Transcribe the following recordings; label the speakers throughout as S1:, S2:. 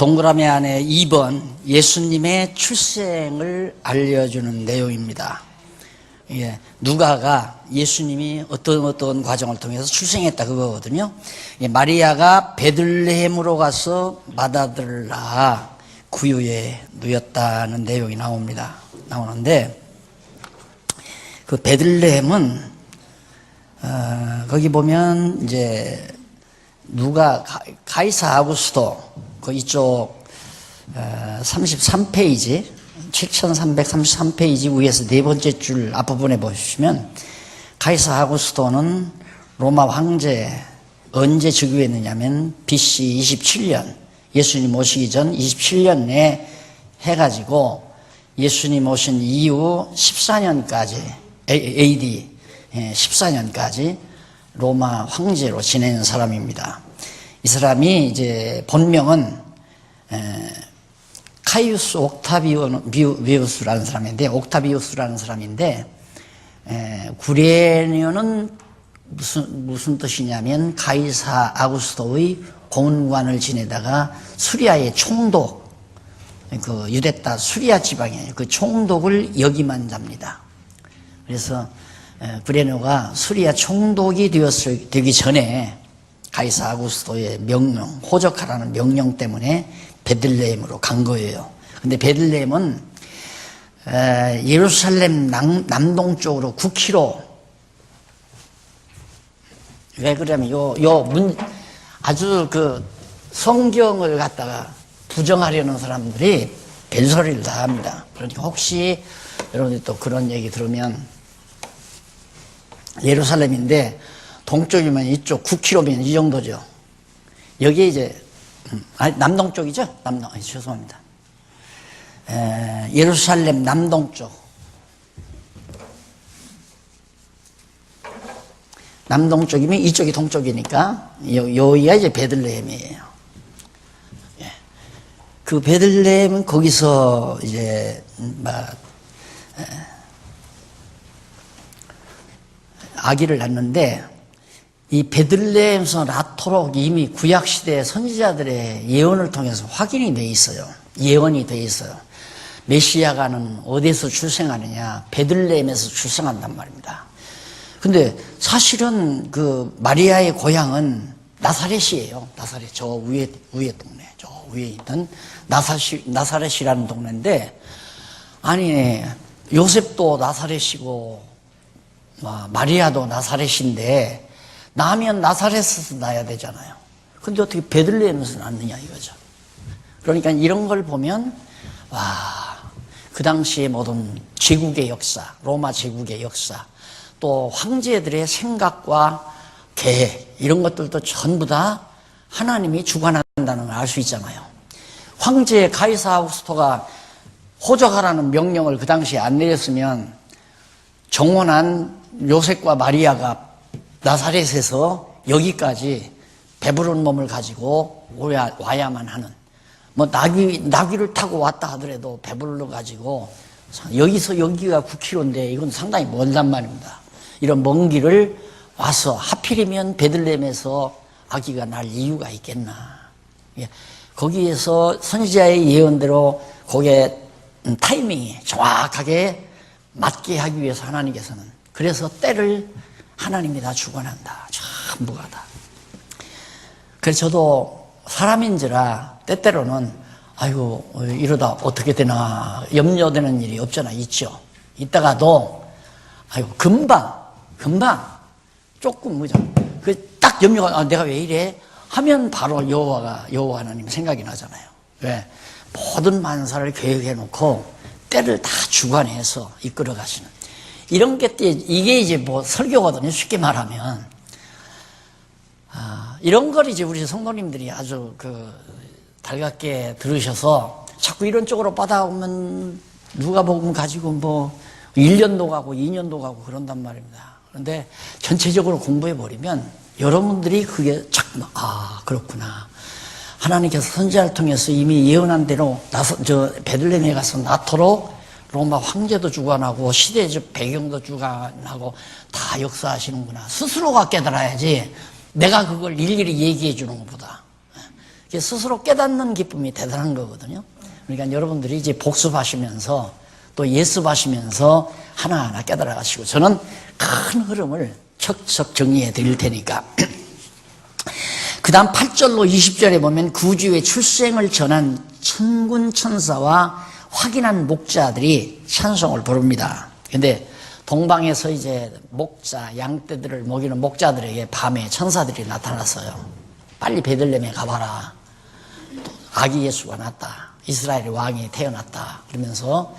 S1: 동그라미 안에 2번 예수님의 출생을 알려주는 내용입니다. 예, 누가가 예수님이 어떤 과정을 통해서 출생했다 그거거든요. 예, 마리아가 베들레헴으로 가서 맏아들을 낳아 구유에 누였다는 내용이 나오는데 그 베들레헴은 거기 보면 이제 누가 가이사 아구스토 그 이쪽 33페이지 7333페이지 위에서 네 번째 줄 앞부분에 보시면 가이사 아구스토는 로마 황제 언제 즉위했느냐면 BC 27년 예수님 오시기 전 27년에 해가지고 예수님 오신 이후 14년까지 AD 14년까지 로마 황제로 지내는 사람입니다. 이 사람이 이제 본명은 카이우스 옥타비우스라는 사람인데 구레뇨는 무슨 뜻이냐면 가이사 아구스토의 고문관을 지내다가 수리아의 총독, 그 유대 땅 수리아 지방에 그 총독을 역임한 자입니다. 그래서 구레뇨가 수리아 총독이 되기 전에 가이사 아구스토의 명령, 호적하라는 명령 때문에 베들레헴으로 간 거예요. 근데 베들레헴은 예루살렘 남동쪽으로 9km. 왜 그러냐면 아주 그 성경을 갖다가 부정하려는 사람들이 별소리를 다 합니다. 그러니까 혹시 여러분들이 또 그런 얘기 들으면 예루살렘인데 동쪽이면 이쪽 9km면 이 정도죠. 여기 이제 남동쪽이죠? 죄송합니다. 예루살렘 남동쪽. 남동쪽이면 이쪽이 동쪽이니까 여기가 이제 베들레헴이에요. 예. 그 베들레헴은 거기서 이제 아기를 낳는데 이 베들레헴에서 낳도록 이미 구약시대 선지자들의 예언을 통해서 확인이 돼 있어요. 예언이 돼 있어요. 메시아가는 어디서 출생하느냐? 베들레헴에서 출생한단 말입니다. 근데 사실은 그 마리아의 고향은 나사렛이에요. 나사렛. 저 위에 동네. 저 위에 있던 나사렛이라는 동네인데, 아니, 요셉도 나사렛이고, 마리아도 나사렛인데, 낳으면 나사렛에서 낳아야 되잖아요. 근데 어떻게 베들레헴에서 낳느냐 이거죠. 그러니까 이런 걸 보면 그 당시의 모든 제국의 역사, 로마 제국의 역사, 또 황제들의 생각과 계획 이런 것들도 전부 다 하나님이 주관한다는 걸 알 수 있잖아요. 황제 가이사 아우구스토가 호적하라는 명령을 그 당시에 안 내렸으면 정원한 요셉과 마리아가 나사렛에서 여기까지 배부른 몸을 가지고 와야만 하는, 나귀를 타고 왔다 하더라도 배불러 가지고 여기서 여기가 9km인데 이건 상당히 멀단 말입니다. 이런 먼 길을 와서 하필이면 베들레헴에서 아기가 날 이유가 있겠나. 거기에서 선지자의 예언대로 거기에 타이밍이 정확하게 맞게 하기 위해서 하나님께서는 그래서 때를 하나님이 다 주관한다. 전부가 다. 그래서 저도 사람인지라 때때로는 아이고 이러다 어떻게 되나 염려되는 일이 없잖아. 있죠. 있다가도 아이고 금방 조금 뭐죠. 그 딱 염려가 내가 왜 이래 하면 바로 여호와 하나님 생각이 나잖아요. 왜? 모든 만사를 계획해 놓고 때를 다 주관해서 이끌어 가시는 이런 게 이게 이제 뭐 설교거든요. 쉽게 말하면 이런 걸 이제 우리 성도님들이 아주 달갑게 들으셔서 자꾸 이런 쪽으로 받아오면 누가 복음 가지고 뭐 1년도 가고 2년도 가고 그런단 말입니다. 그런데 전체적으로 공부해 버리면 여러분들이 그게 자꾸 그렇구나. 하나님께서 선지자를 통해서 이미 예언한 대로 베들레헴에 가서 낳도록 로마 황제도 주관하고 시대적 배경도 주관하고 다 역사하시는구나. 스스로가 깨달아야지 내가 그걸 일일이 얘기해 주는 것보다. 스스로 깨닫는 기쁨이 대단한 거거든요. 그러니까 여러분들이 이제 복습하시면서 또 예습하시면서 하나하나 깨달아 가시고, 저는 큰 흐름을 척척 정리해 드릴 테니까. 그 다음 8절로 20절에 보면 구주의 출생을 전한 천군 천사와 확인한 목자들이 찬송을 부릅니다. 근데 동방에서 이제 목자, 양떼들을 먹이는 목자들에게 밤에 천사들이 나타났어요. 빨리 베들레헴에 가봐라. 아기 예수가 났다. 이스라엘의 왕이 태어났다. 그러면서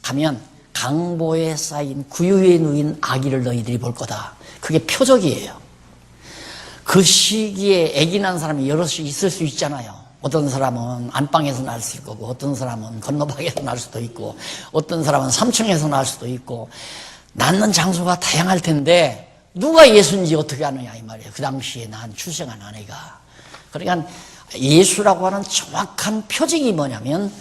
S1: 가면 강보에 쌓인 구유에 누인 아기를 너희들이 볼 거다. 그게 표적이에요. 그 시기에 아기 난 사람이 여럿이 있을 수 있잖아요. 어떤 사람은 안방에서 날 수 있고, 어떤 사람은 건너방에서 날 수도 있고, 어떤 사람은 3층에서 날 수도 있고, 낳는 장소가 다양할 텐데 누가 예수인지 어떻게 아느냐 이 말이에요. 그 당시에 난 출생한 아내가. 그러니까 예수라고 하는 정확한 표징이 뭐냐면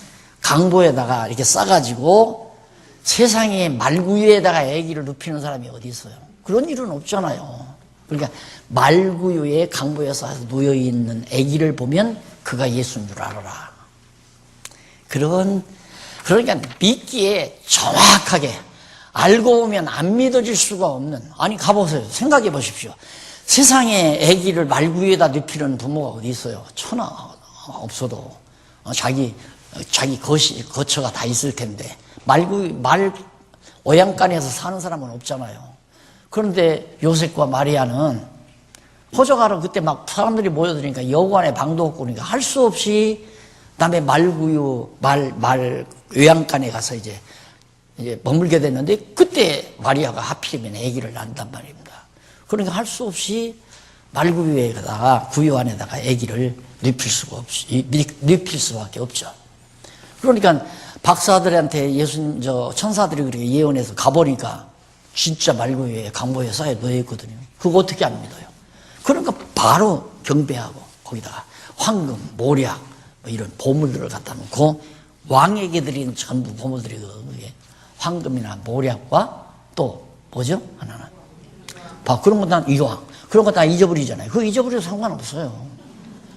S1: 강보에다가 이렇게 싸가지고 세상에 말구유에다가 아기를 눕히는 사람이 어디 있어요? 그런 일은 없잖아요. 그러니까 말구유에 강보에 싸서 누워있는 아기를 보면 그가 예수인 줄 알아라. 그러니까 믿기에 정확하게 알고 보면 안 믿어질 수가 없는, 아니 가보세요. 생각해 보십시오. 세상에 아기를 말구유에다 눕히는 부모가 어디 있어요? 천하 없어도 자기 거처가 다 있을 텐데 말 오양간에서 사는 사람은 없잖아요. 그런데 요셉과 마리아는 호적하러 그때 막 사람들이 모여드니까 여관에 방도 없고 그러니까 할 수 없이 남의 말구유 요양간에 가서 이제 머물게 됐는데 그때 마리아가 하필이면 아기를 낳는단 말입니다. 그러니까 할 수 없이 말구유에다가 구유 안에다가 아기를 눕힐 수밖에 없죠. 그러니까 박사들한테 천사들이 그렇게 예언해서 가보니까 진짜 말구유에 강보에 쌓여 놓여있거든요. 그거 어떻게 안 믿어요? 그러니까 바로 경배하고 거기다가 황금, 모략 뭐 이런 보물들을 갖다 놓고 왕에게 드리는 전부 보물들이거든요. 황금이나 모략과 또 뭐죠? 하나는 그런 거 다 이왕 그런 거 다 잊어버리잖아요. 그거 잊어버려도 상관없어요.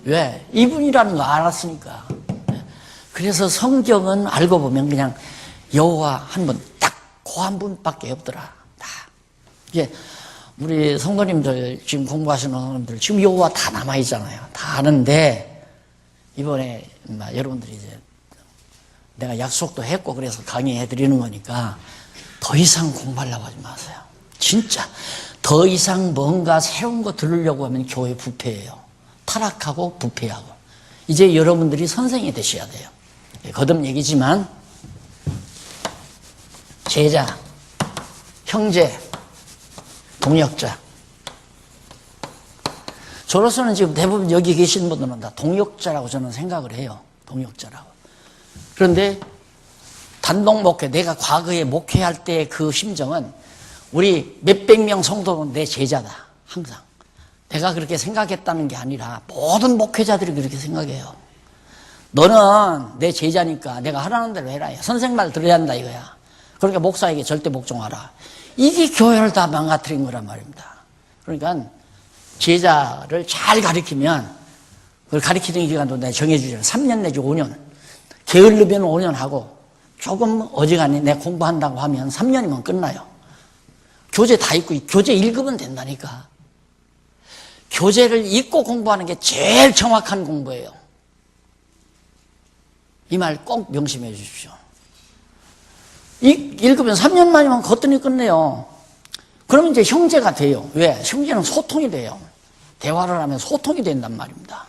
S1: 왜? 이분이라는 거 알았으니까. 그래서 성경은 알고 보면 그냥 여호와 한 분, 딱 그 한 분밖에 없더라. 다. 이제 우리 성도님들 지금 공부하시는 성도님들 지금 여호와 다 남아 있잖아요. 다 아는데 이번에 여러분들이 이제 내가 약속도 했고 그래서 강의해 드리는 거니까 더 이상 공부하려고 하지 마세요. 진짜 더 이상 뭔가 새로운 거 들으려고 하면 교회 부패예요. 타락하고 부패하고. 이제 여러분들이 선생이 되셔야 돼요. 거듭 얘기지만 제자, 형제, 동역자. 저로서는 지금 대부분 여기 계신 분들은 다 동역자라고 저는 생각을 해요. 동역자라고. 그런데 단독 목회, 내가 과거에 목회할 때 그 심정은 우리 몇백 명 성도는 내 제자다. 항상. 내가 그렇게 생각했다는 게 아니라 모든 목회자들이 그렇게 생각해요. 너는 내 제자니까 내가 하라는 대로 해라. 선생 말 들어야 한다 이거야. 그러니까 목사에게 절대 복종하라. 이게 교회를 다 망가뜨린 거란 말입니다. 그러니까 제자를 잘 가르치면 그걸 가르치는 기간도 내가 정해주잖아요. 3년 내지 5년. 게을르면 5년 하고 조금 어지간히 내가 공부한다고 하면 3년이면 끝나요. 교재 다 읽고 교재 읽으면 된다니까. 교재를 읽고 공부하는 게 제일 정확한 공부예요. 이 말 꼭 명심해 주십시오. 읽으면 3년 만이면 거뜬히 끝내요. 그러면 이제 형제가 돼요. 왜? 형제는 소통이 돼요. 대화를 하면 소통이 된단 말입니다.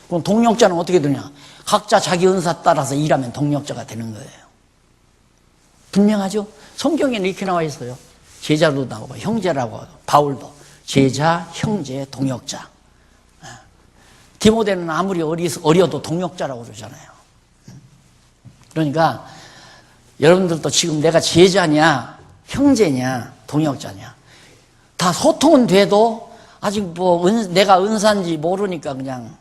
S1: 그럼 동역자는 어떻게 되냐? 각자 자기 은사 따라서 일하면 동역자가 되는 거예요. 분명하죠? 성경에는 이렇게 나와 있어요. 제자도 나오고 형제라고 하고 바울도 제자, 형제, 동역자. 디모데는 아무리 어려도 동역자라고 그러잖아요. 그러니까 여러분들도 지금 내가 제자냐 형제냐 동역자냐 다 소통은 돼도 아직 내가 은사인지 모르니까 그냥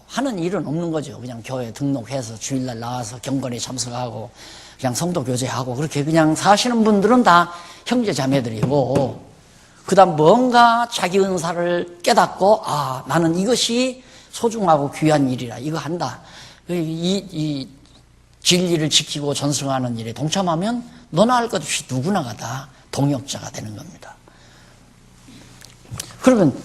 S1: 하는 일은 없는 거죠. 그냥 교회 등록해서 주일날 나와서 경건에 참석하고 그냥 성도 교제하고 그렇게 그냥 사시는 분들은 다 형제 자매들이고, 그 다음 뭔가 자기 은사를 깨닫고 나는 이것이 소중하고 귀한 일이라 이거 한다. 이 진리를 지키고 전승하는 일에 동참하면 너나 할 것 없이 누구나가 다 동역자가 되는 겁니다. 그러면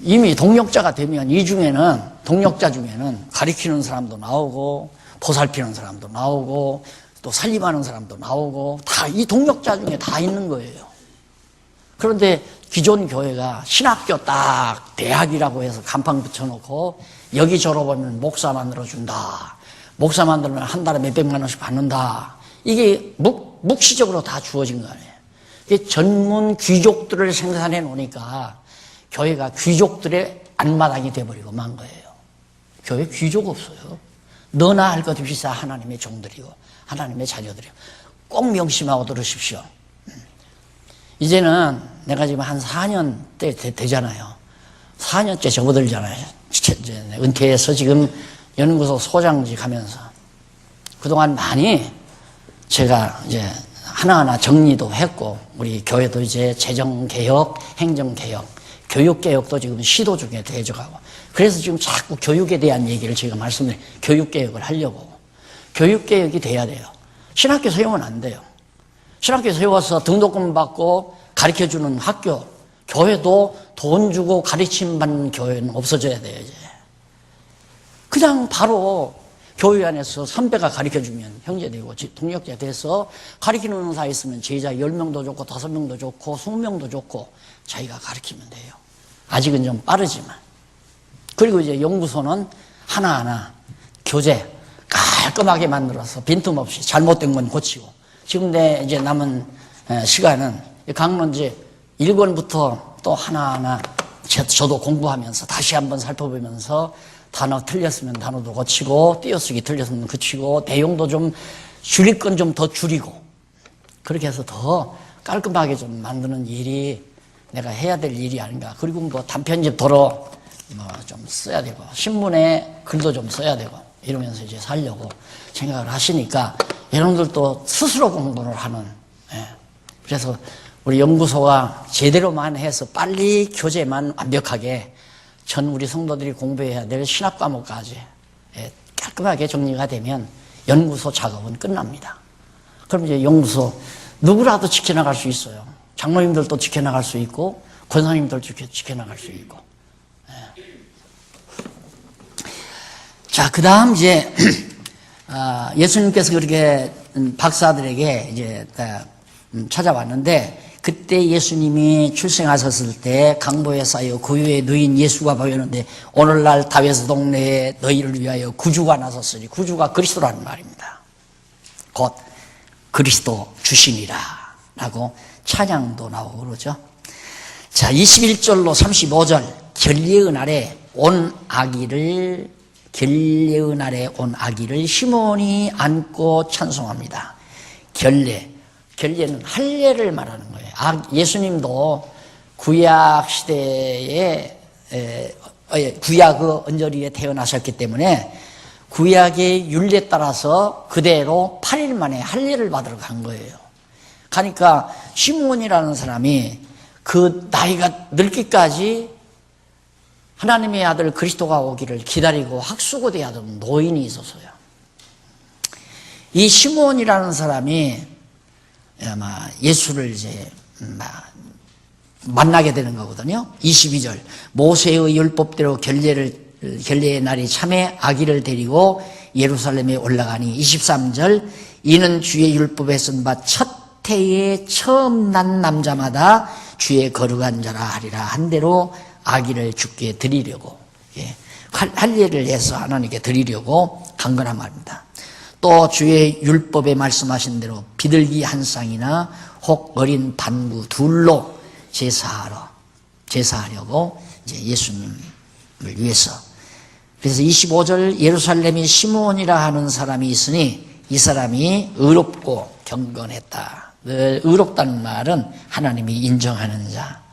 S1: 이미 동역자가 되면 이 중에는 동역자 중에는 가리키는 사람도 나오고 보살피는 사람도 나오고 또 살림하는 사람도 나오고 다 이 동역자 중에 다 있는 거예요. 그런데 기존 교회가 신학교 딱 대학이라고 해서 간판 붙여놓고 여기 졸업하면 목사 만들어준다. 목사 만들면 한 달에 몇백만 원씩 받는다. 이게 묵시적으로 다 주어진 거 아니에요. 이게 전문 귀족들을 생산해 놓으니까 교회가 귀족들의 안마당이 돼버리고 만 거예요. 교회 귀족 없어요. 너나 할 것 없이 다 하나님의 종들이고 하나님의 자녀들이고 꼭 명심하고 들으십시오. 이제는 내가 지금 한 4년 때 되잖아요. 4년째 접어들잖아요. 이제 은퇴해서 지금 연구소 소장직 하면서 그동안 많이 제가 이제 하나하나 정리도 했고 우리 교회도 이제 재정개혁, 행정개혁, 교육개혁도 지금 시도 중에 되어가고 그래서 지금 자꾸 교육에 대한 얘기를 제가 말씀드려요. 교육개혁을 하려고. 교육개혁이 돼야 돼요. 신학교 세우면 안 돼요. 신학교 세워서 등록금 받고 가르쳐주는 학교, 교회도 돈 주고 가르침 받는 교회는 없어져야 돼요, 이제. 그냥 바로 교회 안에서 선배가 가르쳐주면 형제되고 동역자 돼서 가르치는 은사 있으면 제자 10명도 좋고 5명도 좋고 20명도 좋고 자기가 가르치면 돼요. 아직은 좀 빠르지만. 그리고 이제 연구소는 하나하나 교재 깔끔하게 만들어서 빈틈없이 잘못된 건 고치고 지금 내 이제 남은 시간은 강론지 1권부터 또 하나하나 저도 공부하면서 다시 한번 살펴보면서 단어 틀렸으면 단어도 고치고 띄어쓰기 틀렸으면 고치고 내용도 좀 줄일 건 좀 더 줄이고 그렇게 해서 더 깔끔하게 좀 만드는 일이 내가 해야 될 일이 아닌가. 그리고 뭐 단편집 도로 뭐 좀 써야 되고 신문에 글도 좀 써야 되고 이러면서 이제 살려고 생각을 하시니까 여러분들도 스스로 공부를 하는 그래서 우리 연구소가 제대로만 해서 빨리 교재만 완벽하게 전 우리 성도들이 공부해야 될 신학 과목까지 깔끔하게 정리가 되면 연구소 작업은 끝납니다. 그럼 이제 연구소 누구라도 지켜나갈 수 있어요. 장로님들도 지켜나갈 수 있고 권사님들도 지켜나갈 수 있고. 자, 그 다음 이제 예수님께서 그렇게 박사들에게 이제 찾아왔는데 그때 예수님이 출생하셨을 때 강보에 쌓여 고요에 누인 예수가 보였는데 오늘날 다윗의 동네에 너희를 위하여 구주가 나섰으니 구주가 그리스도라는 말입니다. 곧 그리스도 주시니라 라고 찬양도 나오고 그러죠. 자, 21절로 35절 결례의 날에 온 아기를 시몬이 안고 찬송합니다. 결례는 할례를 말하는 거예요. 예수님도 구약 시대에 구약의 언저리에 태어나셨기 때문에 구약의 율례에 따라서 그대로 8일 만에 할례를 받으러 간 거예요. 가니까 시몬이라는 사람이 그 나이가 늙기까지 하나님의 아들 그리스도가 오기를 기다리고 학수고대에 하던 노인이 있었어요. 이 시몬이라는 사람이 아마 예수를 이제 만나게 되는 거거든요. 22절 모세의 율법대로 결례의 날이 참에 아기를 데리고 예루살렘에 올라가니 23절 이는 주의 율법에 쓴 바 첫 해에 처음 난 남자마다 주의 거룩한 자라 하리라 한 대로 아기를 주께 드리려고 할례를 해서 하나님께 드리려고 간 거란 말입니다. 또 주의 율법에 말씀하신 대로 비둘기 한 쌍이나 혹 어린 반구 둘로 제사하려고 이제 예수님을 위해서. 그래서 25절 예루살렘에 시몬이라 하는 사람이 있으니 이 사람이 의롭고 경건했다. 의롭다는 말은 하나님이 인정하는 자.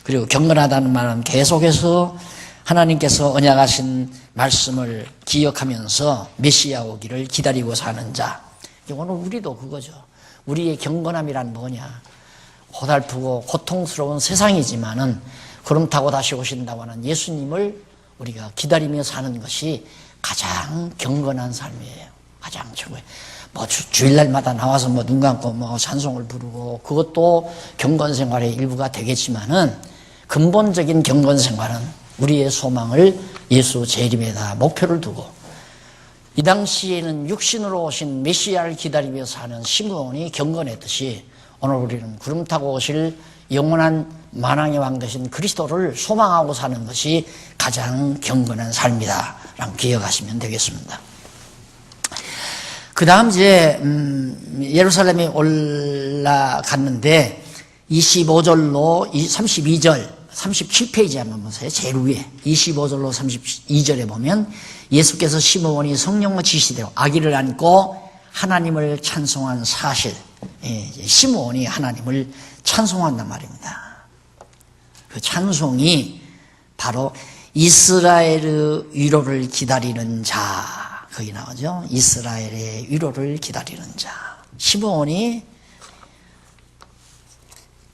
S1: 그리고 경건하다는 말은 계속해서 하나님께서 언약하신 말씀을 기억하면서 메시아 오기를 기다리고 사는 자. 오늘 우리도 그거죠. 우리의 경건함이란 뭐냐. 고달프고 고통스러운 세상이지만은 구름 타고 다시 오신다고 하는 예수님을 우리가 기다리며 사는 것이 가장 경건한 삶이에요. 가장 최고예요. 뭐 주일날마다 나와서 뭐 눈 감고 뭐 찬송을 부르고 그것도 경건 생활의 일부가 되겠지만은 근본적인 경건 생활은 우리의 소망을 예수 재림에다 목표를 두고 이 당시에는 육신으로 오신 메시아를 기다리며 사는 시므온이 경건했듯이 오늘 우리는 구름 타고 오실 영원한 만왕의 왕 되신 그리스도를 소망하고 사는 것이 가장 경건한 삶이다 라고 기억하시면 되겠습니다. 그 다음 이제 예루살렘에 올라갔는데 25절로 32절 37페이지 한번 보세요. 제일 위에 25절로 32절에 보면 예수께서 시므온이 성령과 지시대로 아기를 안고 하나님을 찬송한 사실, 시므온이 하나님을 찬송한단 말입니다. 그 찬송이 바로 이스라엘의 위로를 기다리는 자, 거기 나오죠. 이스라엘의 위로를 기다리는 자. 시므온이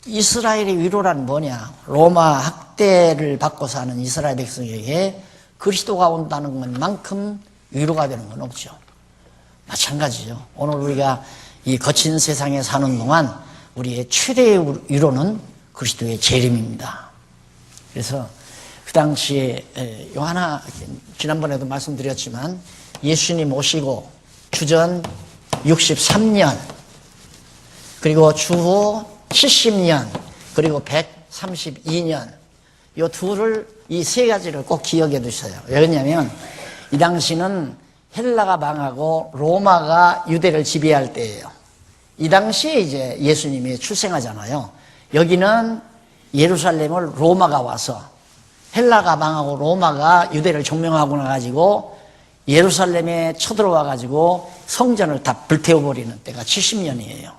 S1: 이스라엘의 위로란 뭐냐? 로마 학대를 받고 사는 이스라엘 백성에게 그리스도가 온다는 것만큼 위로가 되는 건 없죠. 마찬가지죠. 오늘 우리가 이 거친 세상에 사는 동안 우리의 최대의 위로는 그리스도의 재림입니다. 그래서 그 당시에 요하나 지난번에도 말씀드렸지만 예수님 오시고 주전 63년 그리고 주후 70년 그리고 132년 이 세 가지를 꼭 기억해 두셔요. 왜냐하면 이 당시는 헬라가 망하고 로마가 유대를 지배할 때예요. 이 당시에 이제 예수님이 출생하잖아요. 여기는 예루살렘을 로마가 와서 헬라가 망하고 로마가 유대를 점령하고 나가지고 예루살렘에 쳐들어와 가지고 성전을 다 불태워버리는 때가 70년이에요.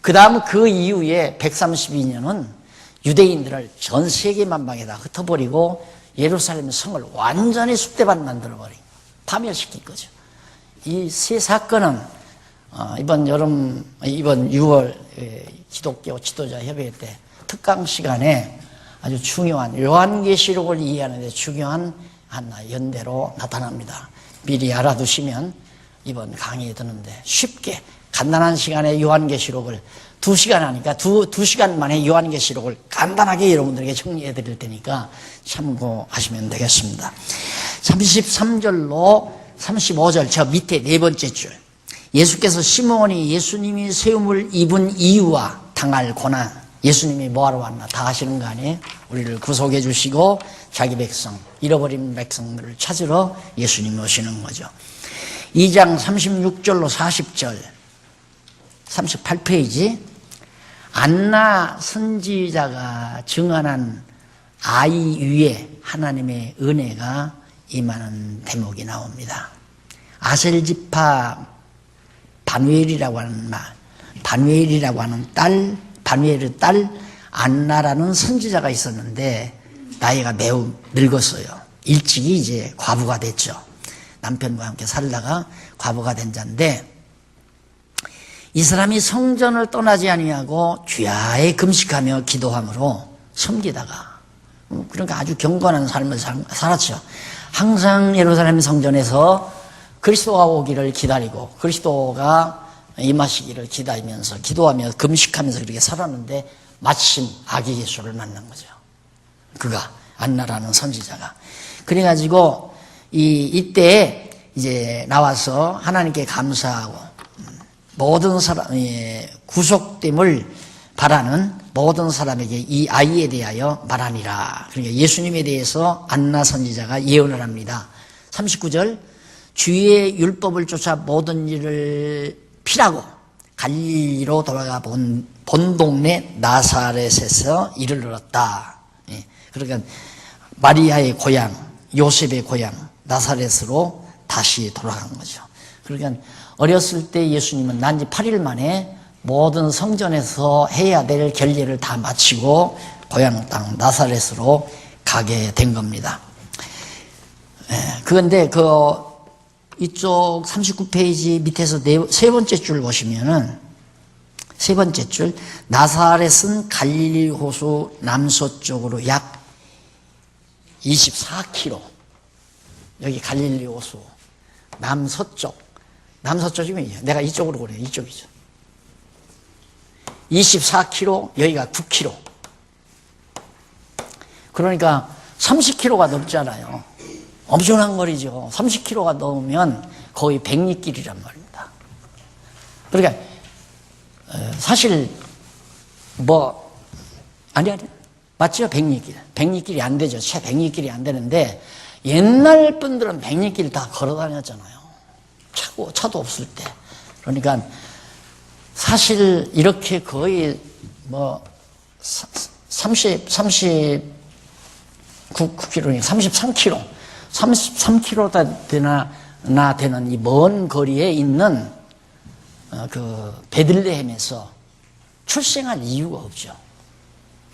S1: 그 다음 그 이후에 132년은 유대인들을 전 세계 만방에다 흩어버리고 예루살렘 성을 완전히 쑥대밭 만들어버린 파멸시킨 거죠. 이 세 사건은 이번 6월 기독교 지도자 협의회 때 특강 시간에 아주 중요한 요한계시록을 이해하는 데 중요한 하나 연대로 나타납니다. 미리 알아두시면 이번 강의에 드는데 쉽게 간단한 시간에 요한계시록을 2시간 하니까 2시간 만에 요한계시록을 간단하게 여러분들에게 정리해 드릴 테니까 참고하시면 되겠습니다. 33절로 35절 저 밑에 네 번째 줄 예수께서 시므온이 예수님이 세움을 입은 이유와 당할 고난 예수님이 뭐하러 왔나 다 아시는 거 아니에요? 우리를 구속해 주시고 자기 백성 잃어버린 백성들을 찾으러 예수님이 오시는 거죠. 2장 36절로 40절 38페이지 안나 선지자가 증언한 아이 위에 하나님의 은혜가 임하는 대목이 나옵니다. 아셀지파 바누엘이라고 하는 바누엘의 딸 안나라는 선지자가 있었는데 나이가 매우 늙었어요. 일찍이 이제 과부가 됐죠. 남편과 함께 살다가 과부가 된 자인데 이 사람이 성전을 떠나지 아니하고 주야에 금식하며 기도함으로 섬기다가 그러니까 아주 경건한 삶을 살았죠. 항상 예루살렘 성전에서 그리스도가 오기를 기다리고 그리스도가 임하시기를 기다리면서 기도하며 금식하면서 그렇게 살았는데 마침 아기 예수를 만난 거죠. 그가 안나라는 선지자가 그래가지고 이때 이제 나와서 하나님께 감사하고 모든 사람의 구속됨을 바라는 모든 사람에게 이 아이에 대하여 말하니라. 그러니까 예수님에 대해서 안나 선지자가 예언을 합니다. 39절 주의 율법을 쫓아 모든 일을 피라고 갈릴리로 돌아가 본 동네 나사렛에서 일을 이뤘다. 그러니까 마리아의 고향, 요셉의 고향 나사렛으로 다시 돌아간 거죠. 그러니까 어렸을 때 예수님은 난지 8일 만에 모든 성전에서 해야 될 결례를 다 마치고 고향 땅 나사렛으로 가게 된 겁니다. 그런데 이쪽 39페이지 밑에서 세 번째 줄 보시면은 세 번째 줄 나사렛은 갈릴리 호수 남서쪽으로 약 24km 여기 갈릴리 호수 남서쪽, 남서쪽이면 내가 이쪽으로 그래요. 이쪽이죠. 24km, 여기가 9km. 그러니까 30km가 넘잖아요. 엄청난 거리죠. 30km가 넘으면 거의 백리길이란 말입니다. 그러니까 사실 아니 맞죠? 백리길이 안 되죠. 채 백리길이 안 되는데 옛날 분들은 백리길 다 걸어 다녔잖아요. 차도 없을 때. 그러니까 사실 이렇게 거의 39km, 33km, 33km나 되는 이 먼 거리에 있는 그 베들레헴에서 출생할 이유가 없죠.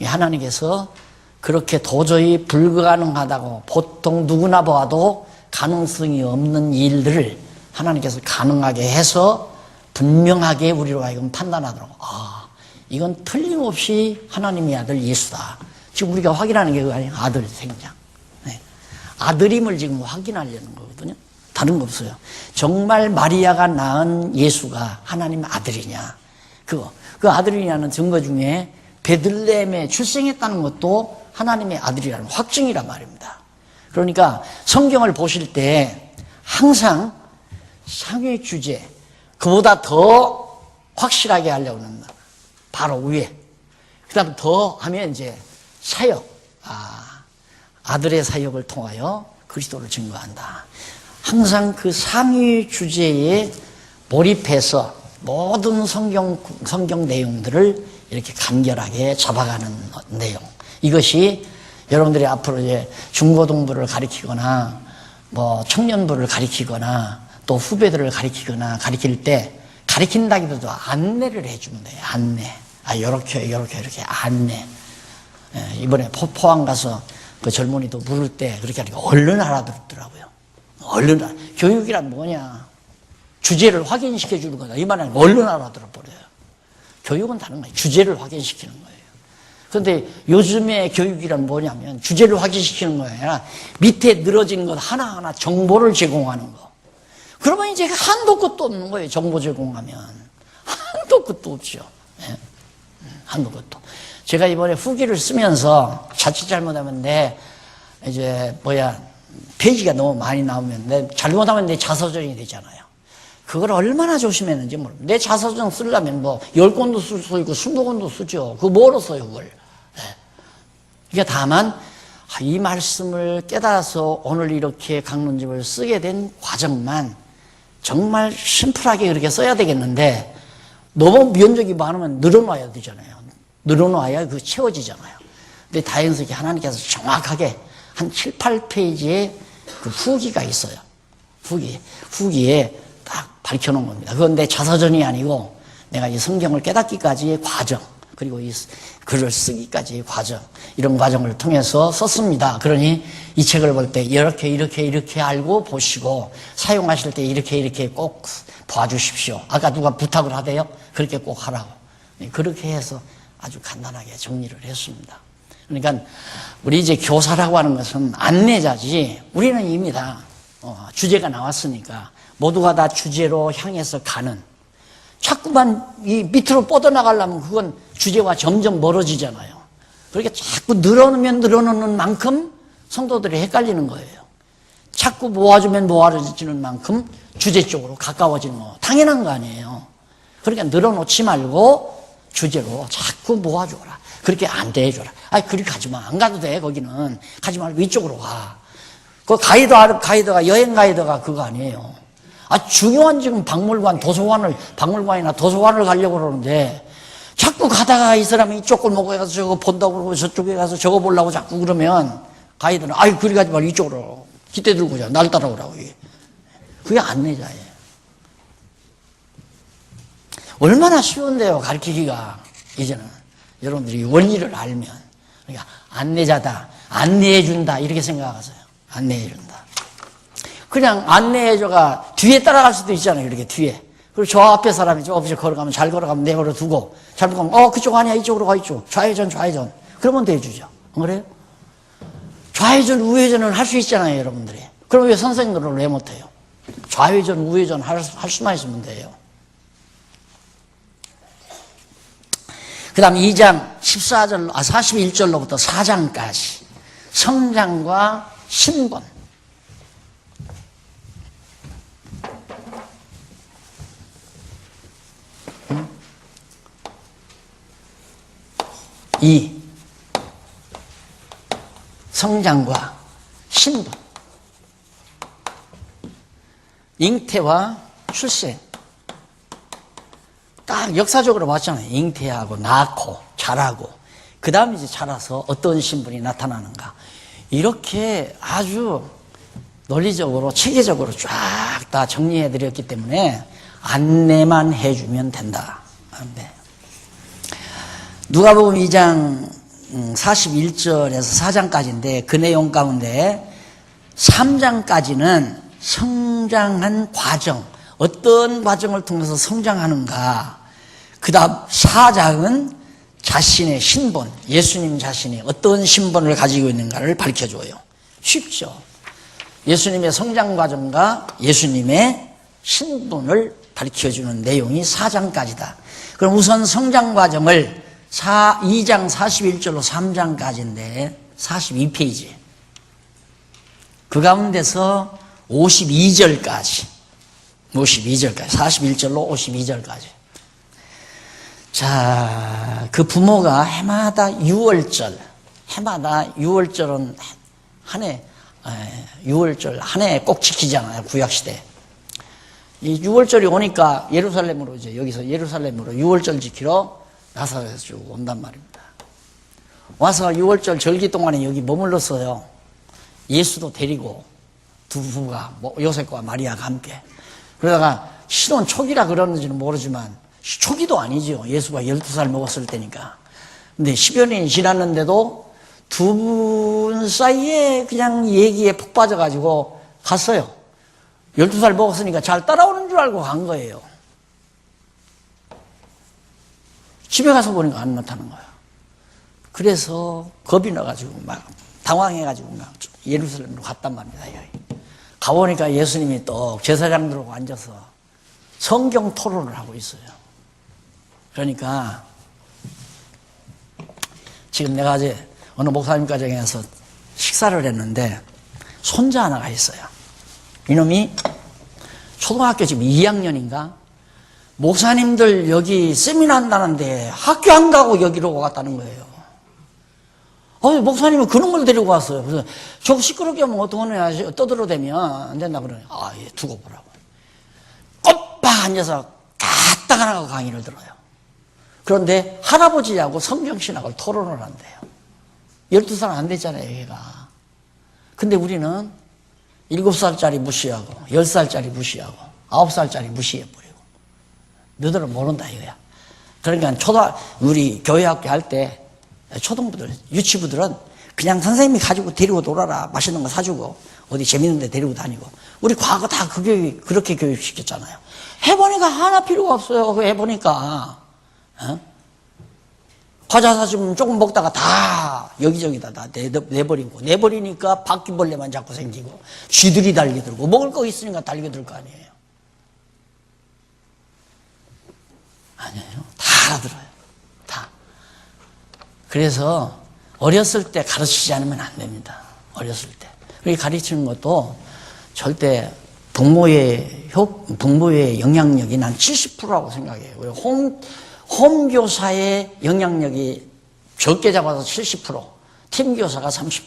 S1: 하나님께서 그렇게 도저히 불가능하다고 보통 누구나 봐도 가능성이 없는 일들을 하나님께서 가능하게 해서 분명하게 우리로 하여금 판단하더라고. 이건 틀림없이 하나님의 아들 예수다. 지금 우리가 확인하는 게 그거 아니에요. 아들 생장. 네. 아들임을 지금 확인하려는 거거든요. 다른 거 없어요. 정말 마리아가 낳은 예수가 하나님 아들이냐. 그 아들이냐는 증거 중에 베들레헴에 출생했다는 것도 하나님의 아들이라는 확증이란 말입니다. 그러니까 성경을 보실 때 항상 상위 주제, 그보다 더 확실하게 하려고 하는 바로 위에. 그 다음 더 하면 이제 사역. 아들의 사역을 통하여 그리스도를 증거한다. 항상 그 상위 주제에 몰입해서 모든 성경 내용들을 이렇게 간결하게 잡아가는 내용. 이것이 여러분들이 앞으로 이제 중고등부를 가리키거나 청년부를 가리키거나 또 후배들을 가리키거나 가리킬 때 가리킨다기보다도 안내를 해주면 돼요. 안내. 요렇게 안내. 이번에 포항 가서 그 젊은이도 물을 때 그렇게 하니까 얼른 알아듣더라고요. 교육이란 뭐냐. 주제를 확인시켜 주는 거다. 이 말은 얼른 알아들어 버려요. 교육은 다른 거예요. 주제를 확인시키는 거예요. 그런데 요즘의 교육이란 뭐냐면 주제를 확인시키는 거예요. 아니라 밑에 늘어진 것 하나하나 정보를 제공하는 거. 그러면 이제 한도 끝도 없는 거예요. 정보 제공하면. 한도 끝도 없죠. 네? 한도 끝도. 제가 이번에 후기를 쓰면서 자칫 잘못하면 페이지가 너무 많이 나오면 잘못하면 내 자서전이 되잖아요. 그걸 얼마나 조심했는지 모릅니다. 내 자서전 쓰려면 10권도 쓸 수 있고 20권도 쓰죠. 그거 뭐로 써요, 그걸. 네. 그러니까 다만 이 말씀을 깨달아서 오늘 이렇게 강론집을 쓰게 된 과정만 정말 심플하게 그렇게 써야 되겠는데 너무 면적이 많으면 늘어놔야 되잖아요. 늘어놔야 그 채워지잖아요. 근데 다행스럽게 하나님께서 정확하게 한 7, 8페이지에 그 후기가 있어요. 후기에 딱 밝혀놓은 겁니다. 그건 내 자서전이 아니고 내가 이 성경을 깨닫기까지의 과정, 그리고 이 글을 쓰기까지의 과정, 이런 과정을 통해서 썼습니다. 그러니 이 책을 볼 때 이렇게 알고 보시고 사용하실 때 이렇게 꼭 봐주십시오. 아까 누가 부탁을 하대요? 그렇게 꼭 하라고. 그렇게 해서 아주 간단하게 정리를 했습니다. 그러니까 우리 이제 교사라고 하는 것은 안내자지 우리는 이미 다 주제가 나왔으니까 모두가 다 주제로 향해서 가는, 자꾸만 이 밑으로 뻗어나가려면 그건 주제와 점점 멀어지잖아요. 그러니까 자꾸 늘어놓는 만큼 성도들이 헷갈리는 거예요. 자꾸 모아주면 모아지는 만큼 주제 쪽으로 가까워지는 거 당연한 거 아니에요. 그러니까 늘어놓지 말고 주제로 자꾸 모아줘라. 그렇게 안대해줘라. 그리 가지 마. 안 가도 돼. 거기는 가지 말고 이쪽으로 가. 그 가이드가 여행 가이드가 그거 아니에요. 중요한 지금 박물관이나 도서관을 가려고 그러는데 자꾸 가다가 이 사람이 이쪽 골목에 가서 저거 본다고 그러고 저쪽에 가서 저거 보려고 자꾸 그러면 가이드는 그리 가지 말고 이쪽으로 기대 들고 자. 날 따라오라고. 그게 안내자예요. 얼마나 쉬운데요, 가르치기가. 이제는 여러분들이 원리를 알면. 그러니까 안내자다, 안내해준다 이렇게 생각하세요. 안내해준다. 그냥 안내해줘가 뒤에 따라갈 수도 있잖아요. 이렇게 뒤에. 그리고 저 앞에 사람이 저 앞에 걸어가면 잘 걸어가면 내버려 두고 잘못 가면 그쪽 아니야, 이쪽으로 가. 이쪽 좌회전 그러면 대주죠. 안 그래요? 좌회전 우회전을 할 수 있잖아요, 여러분들이. 그럼 왜 선생님들은 왜 못해요? 좌회전, 우회전 할 수만 있으면 돼요. 그 다음 2장 41절로부터 4장까지 성장과 신분. 이 성장과 신분, 잉태와 출생. 딱 역사적으로 봤잖아요. 잉태하고 낳고 자라고 그 다음에 이제 자라서 어떤 신분이 나타나는가, 이렇게 아주 논리적으로 체계적으로 쫙 다 정리해 드렸기 때문에 안내만 해주면 된다. 네. 누가복음 2장 41절에서 4장까지인데 그 내용 가운데 3장까지는 성장한 과정, 어떤 과정을 통해서 성장하는가. 그 다음 4장은 자신의 신분, 예수님 자신이 어떤 신분을 가지고 있는가를 밝혀줘요. 쉽죠. 예수님의 성장 과정과 예수님의 신분을 밝혀주는 내용이 4장까지다. 그럼 우선 성장 과정을 2장 41절로 3장까지인데 42페이지. 그 가운데서 52절까지, 41절로 52절까지. 자, 그 부모가 해마다 6월절은 한 해, 6월절 한 해 꼭 지키잖아요, 구약시대. 이 6월절이 오니까 예루살렘으로, 이제 여기서 예루살렘으로 6월절 지키러 나사렛에서 쭉 온단 말입니다. 와서 6월절 절기 동안에 여기 머물렀어요. 예수도 데리고 두 부부가, 요셉과 마리아가 함께. 그러다가 신혼 초기라 그러는지는 모르지만 초기도 아니죠. 예수가 12살 먹었을 때니까. 근데 10여 년이 지났는데도 두 분 사이에 그냥 얘기에 푹 빠져가지고 갔어요. 12살 먹었으니까 잘 따라오는 줄 알고 간 거예요. 집에 가서 보니까 안 나타난 거야. 그래서 겁이 나가지고 막 당황해가지고 막 예루살렘으로 갔단 말입니다. 가보니까 예수님이 또 제사장들하고 앉아서 성경 토론을 하고 있어요. 그러니까 지금 내가 이제 어느 목사님 가정에서 식사를 했는데 손자 하나가 있어요. 이놈이 초등학교 지금 2학년인가? 목사님들 여기 세미나 한다는데 학교 안 가고 여기로 왔다는 거예요. 목사님은 그놈을 데리고 왔어요. 그래서 저거 시끄럽게 하면 어떡하냐, 떠들어대면 안 된다 그러네. 예, 두고 보라고. 꼬박 앉아서 가딱 안 하고 강의를 들어요. 그런데 할아버지하고 성경신학을 토론을 한대요. 12살 안 됐잖아요, 얘가. 근데 우리는 7살짜리 무시하고 10살짜리 무시하고 9살짜리 무시해버리고 너희들은 모른다 이거야. 그러니까 우리 교회학교 할 때 초등부들, 유치부들은 그냥 선생님이 가지고 데리고 놀아라. 맛있는 거 사주고 어디 재밌는 데 데리고 다니고. 우리 과거 다 그렇게 교육시켰잖아요. 해보니까 하나 필요가 없어요. 그거 해보니까 과자 사주면 조금 먹다가 다 여기저기다 다 내버리니까 바퀴벌레만 자꾸 생기고 쥐들이 달려들고 먹을 거 있으니까 달려들 거 아니에요. 아니에요. 다 알아들어요. 다. 그래서 어렸을 때 가르치지 않으면 안 됩니다. 어렸을 때. 그렇게 가르치는 것도 절대 부모의 영향력이 난 70%라고 생각해요. 홈교사의 영향력이 적게 잡아서 70%, 팀교사가 30%.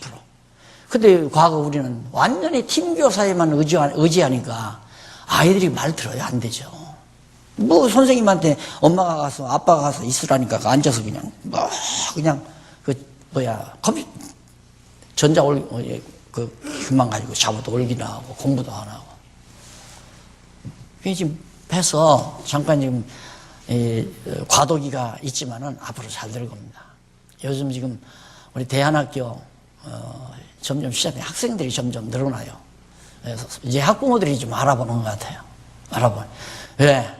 S1: 근데 과거 우리는 완전히 팀교사에만 의지하니까 아이들이 말 들어야 안 되죠. 선생님한테 엄마가 가서 아빠가 가서 있으라니까 앉아서 그냥 컴퓨터 그만 가지고 잡아도 올기나 하고 공부도 안 하고. 지금 해서 잠깐 지금 과도기가 있지만은 앞으로 잘 될 겁니다. 요즘 지금 우리 대안학교 점점 시작돼 학생들이 점점 늘어나요. 그래서 이제 학부모들이 좀 알아보는 것 같아요. 왜?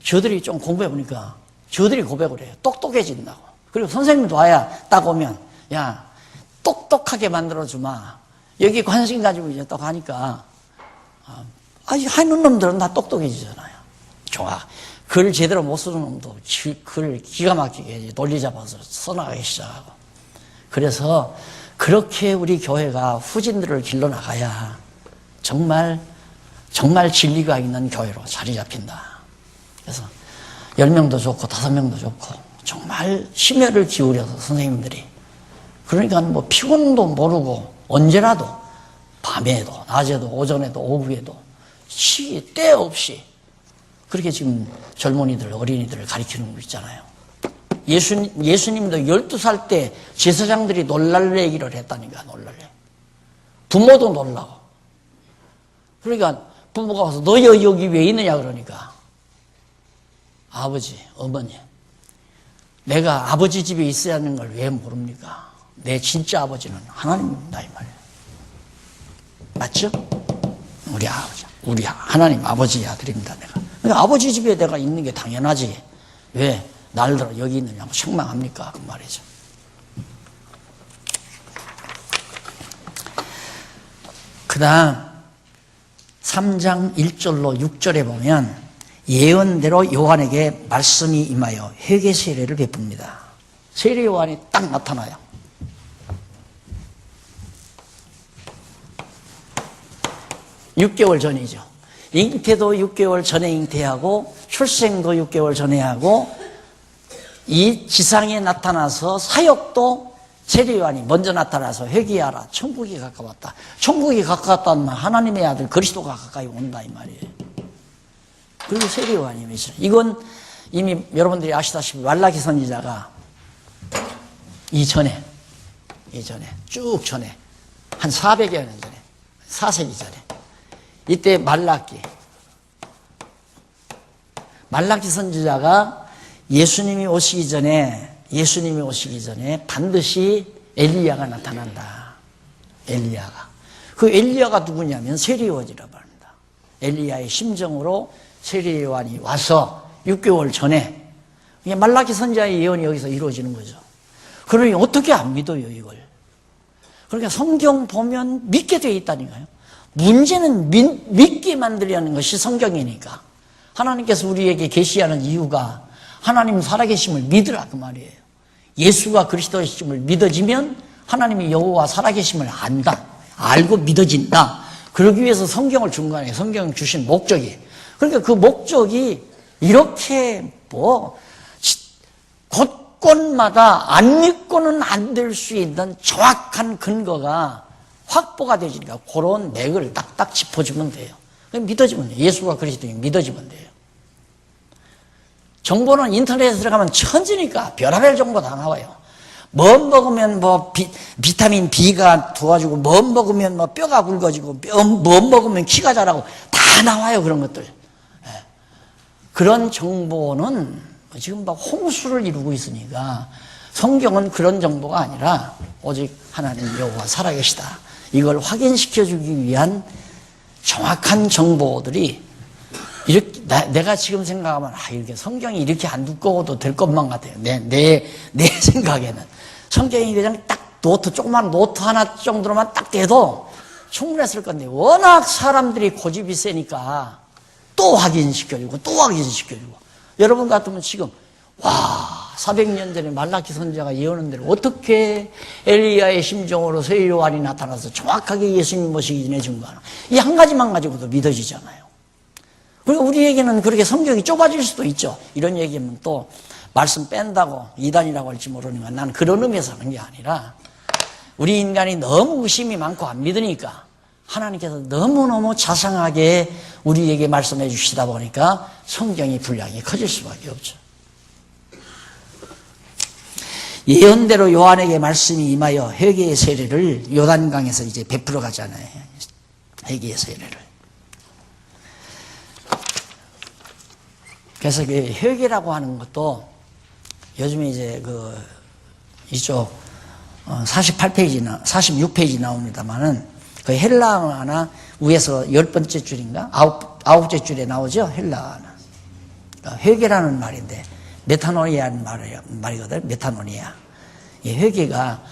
S1: 저들이 좀 공부해 보니까 저들이 고백을 해요. 똑똑해진다고. 그리고 선생님도 와야 딱 오면 야 똑똑하게 만들어주마. 여기 관심 가지고 이제 또 가니까, 하는 놈들은 다 똑똑해지잖아요. 좋아. 글 제대로 못 쓰는 놈도 글 기가 막히게 논리 잡아서 써나가기 시작하고. 그래서 그렇게 우리 교회가 후진들을 길러나가야 정말 진리가 있는 교회로 자리 잡힌다. 그래서 10명도 좋고 5명도 좋고 정말 심혈을 기울여서 선생님들이, 그러니까 뭐 피곤도 모르고 언제라도 밤에도 낮에도 오전에도 오후에도 때 없이 그렇게 지금 젊은이들 어린이들을 가르치는 거 있잖아요. 예수님도 12살 때 제사장들이 놀랄 얘기를 했다니까. 놀랄 얘기. 부모도 놀라고. 그러니까 부모가 와서 너 여기 왜 있느냐 그러니까, 아버지 어머니, 내가 아버지 집에 있어야 하는 걸 왜 모릅니까? 내 진짜 아버지는 하나님입니다 이 말이에요. 맞죠? 우리 아버지, 우리 하나님 아버지의 아들입니다 내가. 그러니까 아버지 집에 내가 있는 게 당연하지 왜 날들어 여기 있느냐고 책망합니까? 그 말이죠. 그 다음 3장 1절로 6절에 보면 예언대로 요한에게 말씀이 임하여 회개 세례를 베풉니다. 세례 요한이 딱 나타나요. (6개월) 전이죠. 잉태도 6개월 전에 잉태하고 출생도 6개월 전에 하고, 이 지상에 나타나서 사역도 세례 요한이 먼저 나타나서 회개하라, 천국이 가까웠다. 천국이 가까웠다는 말, 하나님의 아들 그리스도가 가까이 온다 이 말이에요. 그리고 세례 요한이 메시아. 이건 이미 여러분들이 아시다시피 말라기 선지자가 이전에 쭉 전에 한 400여 년 전에 4세기 전에 이때 말라기 선지자가 예수님이 오시기 전에 반드시 엘리야가 나타난다. 엘리야가. 그 엘리야가 누구냐면 세례 요한이라고 합니다. 엘리야의 심정으로 세례 요한이 와서 6개월 전에, 말라기 선지자의 예언이 여기서 이루어지는 거죠. 그러니 어떻게 안 믿어요 이걸? 그러니까 성경 보면 믿게 되어 있다니까요. 문제는 믿게 만들려는 것이 성경이니까. 하나님께서 우리에게 계시하는 이유가 하나님 살아계심을 믿으라 그 말이에요. 예수가 그리스도이심을 믿어지면 하나님이 여호와 살아계심을 안다. 알고 믿어진다. 그러기 위해서 성경을 준 거 아니에요. 성경 주신 목적이. 그러니까 그 목적이 이렇게 곳곳마다 안 믿고는 안 될 수 있는 정확한 근거가 확보가 되니까 그런 맥을 딱딱 짚어주면 돼요. 믿어지면 돼요. 예수가 그리스도인 믿어지면 돼요. 정보는 인터넷에 들어가면 천지니까 별의별 정보 다 나와요. 뭐 먹으면 비타민 B가 도와주고, 뭐 먹으면 뼈가 굵어지고, 뭐 먹으면 키가 자라고 다 나와요. 그런 것들. 그런 정보는 지금 홍수를 이루고 있으니까 성경은 그런 정보가 아니라 오직 하나님 여호와 살아계시다. 이걸 확인시켜주기 위한 정확한 정보들이 이렇게 내가 지금 생각하면 이렇게 성경이 이렇게 안 두꺼워도 될 것만 같아요. 내 생각에는 성경이 그냥 딱 조그만 노트 하나 정도로만 딱 돼도 충분했을 건데, 워낙 사람들이 고집이 세니까 또 확인시켜주고 여러분 같으면 지금 400년 전에 말라기 선지자가 예언한 대로 어떻게 엘리야의 심정으로 세례 요한이 나타나서 정확하게 예수님 모시기 전에 준 거 하나, 이 한 가지만 가지고도 믿어지잖아요. 그리고 우리에게는 그렇게 성경이 좁아질 수도 있죠. 이런 얘기하면 또 말씀 뺀다고 이단이라고 할지 모르니까, 난 그런 의미에서 하는 게 아니라 우리 인간이 너무 의심이 많고 안 믿으니까 하나님께서 너무너무 자상하게 우리에게 말씀해 주시다 보니까 성경의 분량이 커질 수밖에 없죠. 예언대로 요한에게 말씀이 임하여 회개의 세례를 요단강에서 이제 베풀어 가잖아요. 회개의 세례를. 그래서 그 회개라고 하는 것도 요즘에 이제 이쪽 48페이지나 46페이지 나옵니다만은 그 헬라어나 위에서 10번째 줄인가? 아홉째 줄에 나오죠? 헬라어는. 회개라는 말인데, 메타노니아는 말이거든, 메타노니아. 이 회개가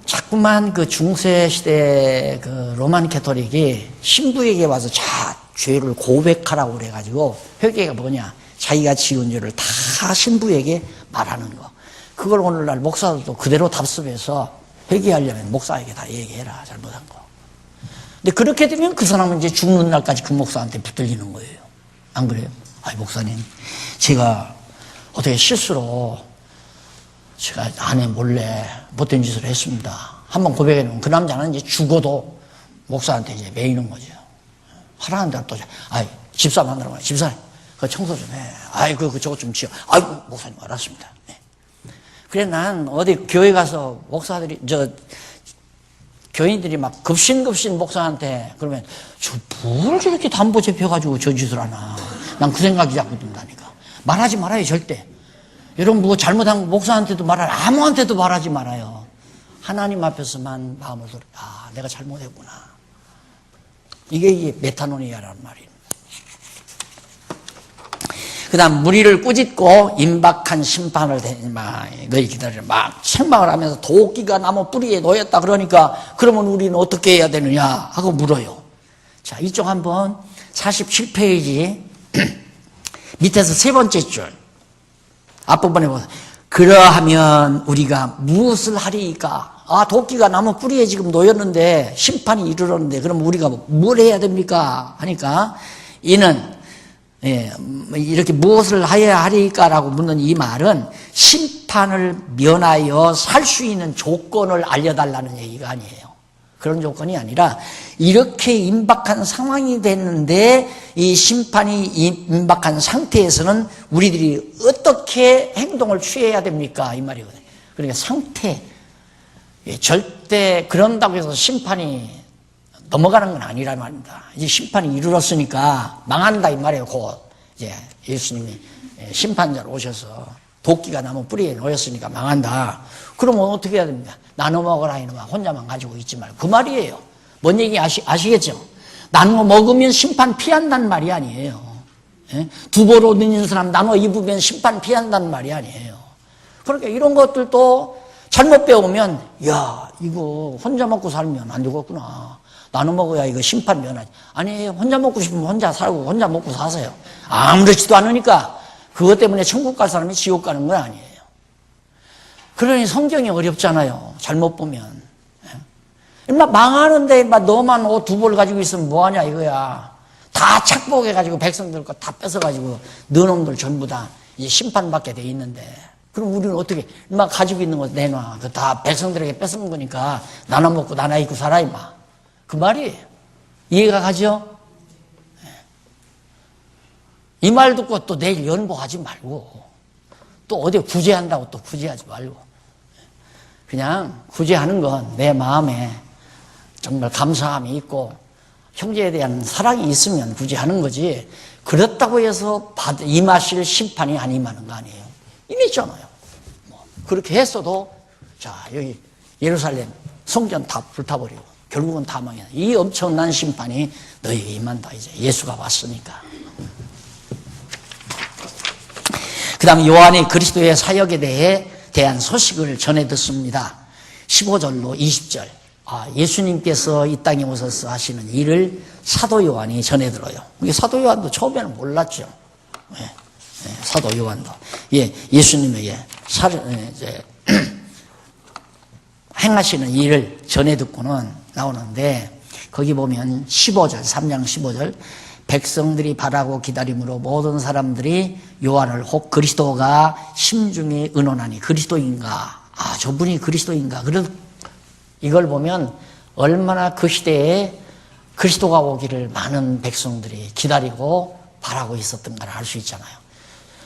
S1: 자꾸만 그 중세 시대 그 로만 캐토릭이 신부에게 와서 자, 죄를 고백하라고 그래가지고 회개가 뭐냐? 자기가 지은 죄를 다 신부에게 말하는 거. 그걸 오늘날 목사들도 그대로 답습해서 회개하려면 목사에게 다 얘기해라. 잘못한 거. 근데 그렇게 되면 그 사람은 이제 죽는 날까지 그 목사한테 붙들리는 거예요. 안 그래요? 아이, 목사님, 제가 어떻게 실수로 제가 아내 몰래 못된 짓을 했습니다. 한번 고백해놓으면 그 남자는 이제 죽어도 목사한테 이제 매이는 거죠. 하라는 대로 또, 아이, 집사 만나러 가요. 집사님, 그 청소 좀 해. 아이, 저것 좀 치워. 아이고, 목사님, 알았습니다. 네. 그래, 난 어디 교회 가서 목사들이, 교인들이 막 급신급신 목사한테 그러면 뭘 저렇게 담보 잡혀가지고 저 짓을 하나. 난 그 생각이 자꾸 든다니까. 말하지 말아요, 절대. 여러분, 뭐 잘못한 목사한테도 아무한테도 말하지 말아요. 하나님 앞에서만 마음을 돌려. 아, 내가 잘못했구나. 이게 메타노니아라는 말이에요. 그 다음, 무리를 꾸짖고 임박한 심판을 너희 기다리라. 막 책망을 하면서 도끼가 나무 뿌리에 놓였다 그러니까 그러면 우리는 어떻게 해야 되느냐 하고 물어요. 자, 이쪽 한번 47페이지 밑에서 세 번째 줄 앞부분에 보세요. 그러하면 우리가 무엇을 하리이까? 아, 도끼가 나무 뿌리에 지금 놓였는데 심판이 이르렀는데 그럼 우리가 뭘 해야 됩니까? 하니까 이는 이렇게 무엇을 해야 하리까라고 묻는 이 말은 심판을 면하여 살 수 있는 조건을 알려달라는 얘기가 아니에요. 그런 조건이 아니라 이렇게 임박한 상황이 됐는데 이 심판이 임박한 상태에서는 우리들이 어떻게 행동을 취해야 됩니까? 이 말이거든요. 그러니까 상태, 절대 그런다고 해서 심판이 넘어가는 건 아니란 말입니다. 이제 심판이 이르렀으니까 망한다 이 말이에요. 곧 이제 예수님이 심판자로 오셔서 도끼가 나무 뿌리에 놓였으니까 망한다. 그러면 어떻게 해야 됩니까? 나눠 먹어라 이놈아. 혼자만 가지고 있지 말고. 그 말이에요. 뭔 얘기 아시겠죠? 나눠 먹으면 심판 피한다는 말이 아니에요. 두 벌 얻는 사람 나눠 입으면 심판 피한다는 말이 아니에요. 그러니까 이런 것들도 잘못 배우면 야, 이거 혼자 먹고 살면 안 되겠구나. 나눠 먹어야 이거 심판 면하지. 아니, 혼자 먹고 싶으면 혼자 살고 혼자 먹고 사세요. 아무렇지도 않으니까 그것 때문에 천국 갈 사람이 지옥 가는 건 아니에요. 그러니 성경이 어렵잖아요. 잘못 보면. 인마 망하는데 인마 너만 옷 두 벌 가지고 있으면 뭐하냐 이거야. 다 착복해가지고 백성들 거 다 뺏어가지고 너놈들 전부 다 이제 심판받게 돼 있는데 그럼 우리는 어떻게 인마 가지고 있는 거 내놔. 그 다 백성들에게 뺏은 거니까 나눠 먹고 나눠 입고 살아 인마. 그 말이에요. 이해가 가죠? 이 말 듣고 또 내일 연보하지 말고 또 어디 구제한다고 또 구제하지 말고 그냥 구제하는 건 내 마음에 정말 감사함이 있고 형제에 대한 사랑이 있으면 구제하는 거지 그렇다고 해서 임하실 심판이 안 임하는 거 아니에요. 이미 있잖아요. 뭐 그렇게 했어도 자 여기 예루살렘 성전 다 불타버리고 결국은 다 망해. 이 엄청난 심판이 너희에게 임한다. 이제 예수가 왔으니까. 그 다음 요한이 그리스도의 사역에 대한 소식을 전해 듣습니다. 15절로 20절. 예수님께서 이 땅에 오셔서 하시는 일을 사도 요한이 전해 들어요. 이게 사도 요한도 처음에는 몰랐죠. 사도 요한도. 예수님에게 행하시는 일을 전해 듣고는 나오는데 거기 보면 15절, 3장 15절 백성들이 바라고 기다림으로 모든 사람들이 요한을 혹 그리스도가 심중에 의논하니 그리스도인가? 저분이 그리스도인가? 이걸 보면 얼마나 그 시대에 그리스도가 오기를 많은 백성들이 기다리고 바라고 있었던가를 알 수 있잖아요.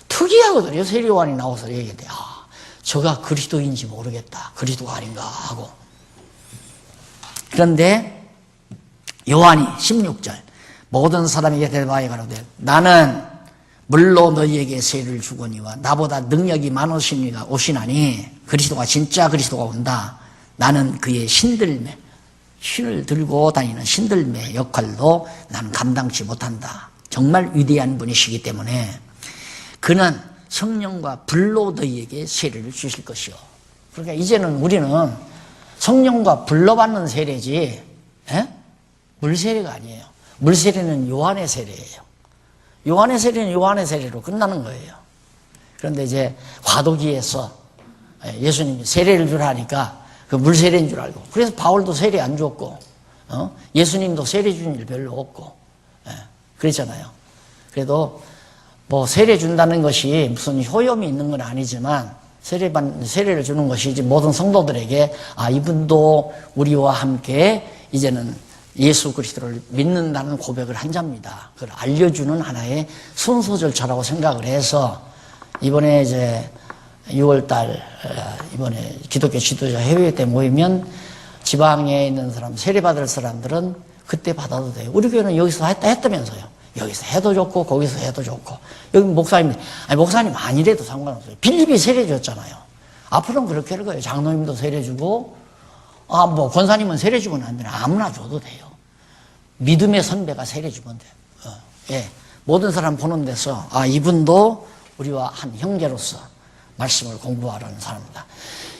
S1: 특이하거든요. 세례요한이 나와서 얘기해. 저가 그리스도인지 모르겠다. 그리스도가 아닌가 하고. 그런데 요한이 16절 모든 사람에게 대답하여 가로되 나는 물로 너희에게 세례를 주거니와 나보다 능력이 많으신 이가 오시나니 그리스도가 진짜 그리스도가 온다. 나는 그의 신들매 신을 들고 다니는 신들매 역할도 나는 감당치 못한다. 정말 위대한 분이시기 때문에 그는 성령과 불로 너희에게 세례를 주실 것이요. 그러니까 이제는 우리는 성령과 불러받는 세례지, 예? 물세례가 아니에요. 물세례는 요한의 세례예요. 요한의 세례는 요한의 세례로 끝나는 거예요. 그런데 이제 과도기에서 예수님이 세례를 주라 하니까 그 물세례인 줄 알고, 그래서 바울도 세례 안 줬고, 예수님도 세례 준 일 별로 없고, 그랬잖아요. 그래도 뭐 세례 준다는 것이 무슨 효염이 있는 건 아니지만 세례를 주는 것이 이제 모든 성도들에게 이분도 우리와 함께 이제는 예수 그리스도를 믿는다는 고백을 한 자입니다. 그걸 알려주는 하나의 순서 절차라고 생각을 해서 이번에 이제 6월달 이번에 기독교 지도자 해외 때 모이면 지방에 있는 사람, 세례받을 사람들은 그때 받아도 돼요. 우리 교회는 여기서 했다면서요. 여기서 해도 좋고 거기서 해도 좋고. 여기 목사님, 목사님 아니래도 상관없어요. 빌립이 세례 줬잖아요. 앞으로는 그렇게 할 거예요. 장로님도 세례 주고, 뭐 권사님은 세례 주면 안 되나, 아무나 줘도 돼요. 믿음의 선배가 세례 주면 돼요. 예. 모든 사람 보는 데서 이분도 우리와 한 형제로서 말씀을 공부하라는 사람입니다.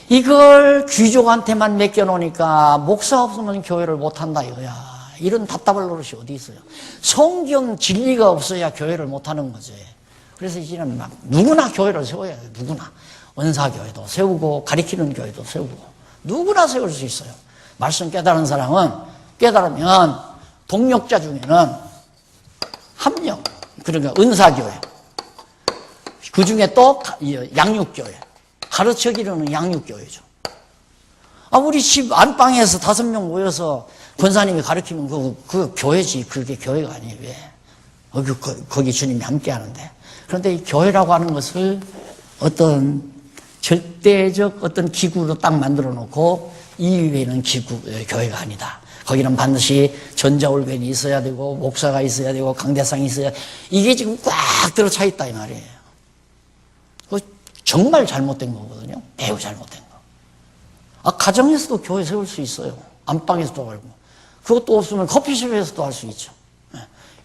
S1: 이걸 귀족한테만 맡겨놓으니까 목사 없으면 교회를 못한다 이거야. 이런 답답할 노릇이 어디 있어요. 성경 진리가 없어야 교회를 못하는 거지. 그래서 이제는 막 누구나 교회를 세워야 돼요. 누구나. 은사교회도 세우고 가리키는 교회도 세우고 누구나 세울 수 있어요. 말씀 깨달은 사람은 깨달으면 동력자 중에는 한 명, 그러니까 은사교회, 그 중에 또 양육교회, 가르쳐기는 양육교회죠. 우리 집 안방에서 5명 모여서 권사님이 가르치면 그 교회지. 그게 교회가 아니에요. 왜? 거기 주님이 함께 하는데. 그런데 이 교회라고 하는 것을 어떤 절대적 어떤 기구로 딱 만들어 놓고 이 위에는 교회가 아니다. 거기는 반드시 전자올벤이 있어야 되고, 목사가 있어야 되고, 강대상이 있어야, 이게 지금 꽉 들어차 있다, 이 말이에요. 정말 잘못된 거거든요. 매우 잘못된 거. 가정에서도 교회 세울 수 있어요. 안방에서도 하고. 그것도 없으면 커피숍에서도 할 수 있죠.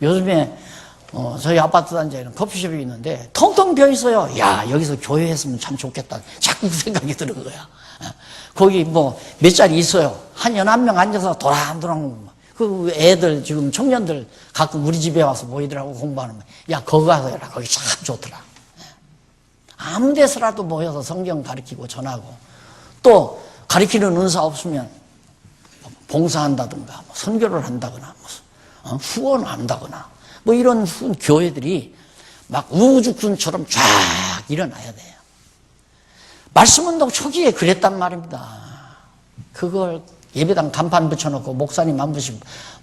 S1: 요즘에 저희 아파트 단지에는 커피숍이 있는데 텅텅 비어 있어요. 야, 여기서 교회 했으면 참 좋겠다. 자꾸 그 생각이 드는 거야. 거기 뭐 몇 자리 있어요. 한 11명 앉아서 도란도란 그 애들 지금 청년들 가끔 우리 집에 와서 모이더라고 공부하는 거. 야, 거기 가서 해라. 거기 참 좋더라. 아무 데서라도 모여서 성경 가르치고 전하고, 또 가르치는 은사 없으면 봉사한다든가 선교를 한다거나 후원을 한다거나 뭐 이런 교회들이 막 우주군처럼 쫙 일어나야 돼요. 말씀운동 초기에 그랬단 말입니다. 그걸 예배당 간판 붙여놓고 목사님 한 분씩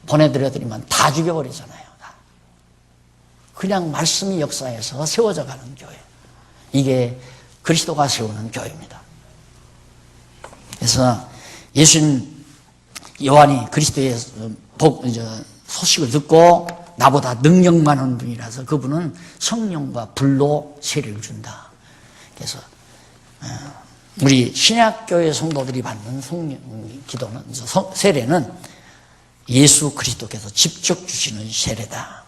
S1: 보내드려드리면 다 죽여버리잖아요. 그냥 말씀이 역사에서 세워져 가는 교회. 이게 그리스도가 세우는 교회입니다. 그래서 예수님, 요한이 그리스도의 소식을 듣고 나보다 능력 많은 분이라서 그분은 성령과 불로 세례를 준다. 그래서 우리 신약교회 성도들이 받는 성령 기도는, 세례는 예수 그리스도께서 직접 주시는 세례다.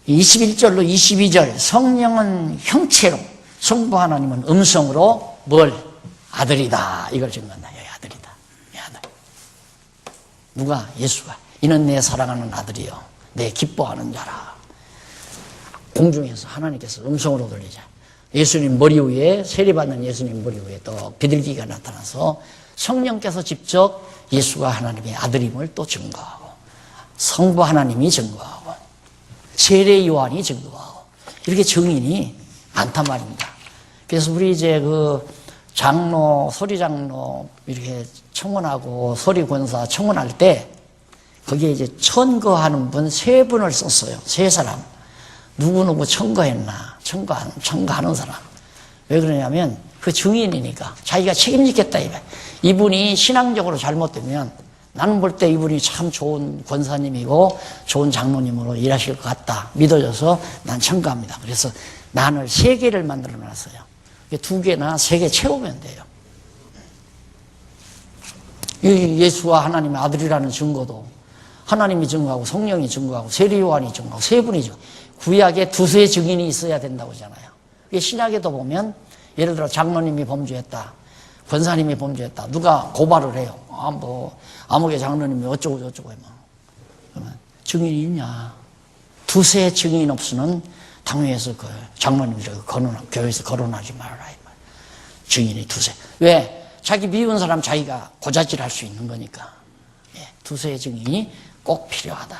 S1: 21절로 22절, 성령은 형체로, 성부 하나님은 음성으로 뭘? 아들이다. 이걸 증거한다. 여기 아들이다. 아들. 누가? 예수가. 이는 내 사랑하는 아들이요, 내 기뻐하는 자라. 공중에서 하나님께서 음성으로 들리자. 예수님 머리 위에, 세례받는 예수님 머리 위에 또 비둘기가 나타나서 성령께서 직접 예수가 하나님의 아들임을 또 증거하고, 성부 하나님이 증거하고, 세례 요한이 증거하고, 이렇게 증인이 많단 말입니다. 그래서 우리 이제 장로, 서리장로 이렇게 청원하고 서리권사 청원할 때 거기에 이제 청거하는 분 3분을 썼어요. 3사람. 누구누구 청거했나? 청거하는 사람. 왜 그러냐면 그 증인이니까 자기가 책임지겠다. 이분이 신앙적으로 잘못되면 나는 볼 때 이분이 참 좋은 권사님이고 좋은 장로님으로 일하실 것 같다. 믿어져서 난 청거합니다. 그래서 난을 3개를 만들어 놨어요. 2개나 3개 채우면 돼요. 예수와 하나님의 아들이라는 증거도 하나님이 증거하고 성령이 증거하고 세례 요한이 증거하고 3분이 증거. 구약에 2세 증인이 있어야 된다고 하잖아요. 신약에도 보면 예를 들어 장로님이 범죄했다. 권사님이 범죄했다. 누가 고발을 해요. 아무개 장로님이 어쩌고 저쩌고 해요. 그러면 증인이 있냐? 두세 증인 없으면 당회에서 그 장로님들에게 교회에서 거론하지 말아라. 증인이 두세. 왜? 자기 미운 사람 자기가 고자질할 수 있는 거니까. 두세 증인이 꼭 필요하다.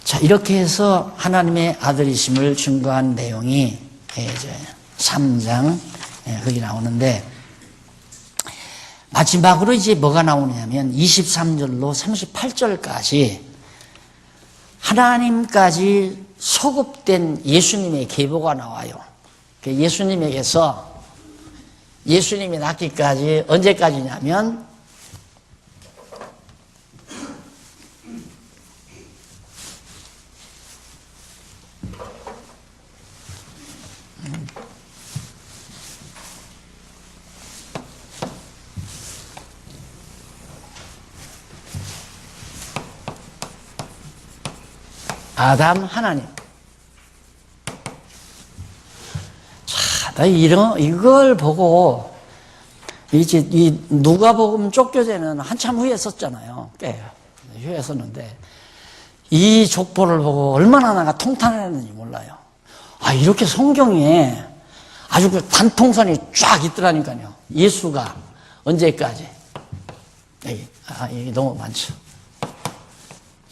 S1: 자, 이렇게 해서 하나님의 아들이심을 증거한 내용이 이제 3장 거기 나오는데, 마지막으로 이제 뭐가 나오냐면 23절로 38절까지 하나님까지 소급된 예수님의 계보가 나와요. 예수님에게서 예수님이 낳기까지 언제까지냐면 아담 하나님. 자, 나 이걸 보고 이제 이 누가복음 족교제는 한참 후에 썼잖아요. 꽤 후에 썼는데 이 족보를 보고 얼마나 내가 통탄했는지 몰라요. 아, 이렇게 성경에 아주 그 단통선이 쫙 있더라니까요. 예수가 언제까지? 이게 너무 많죠.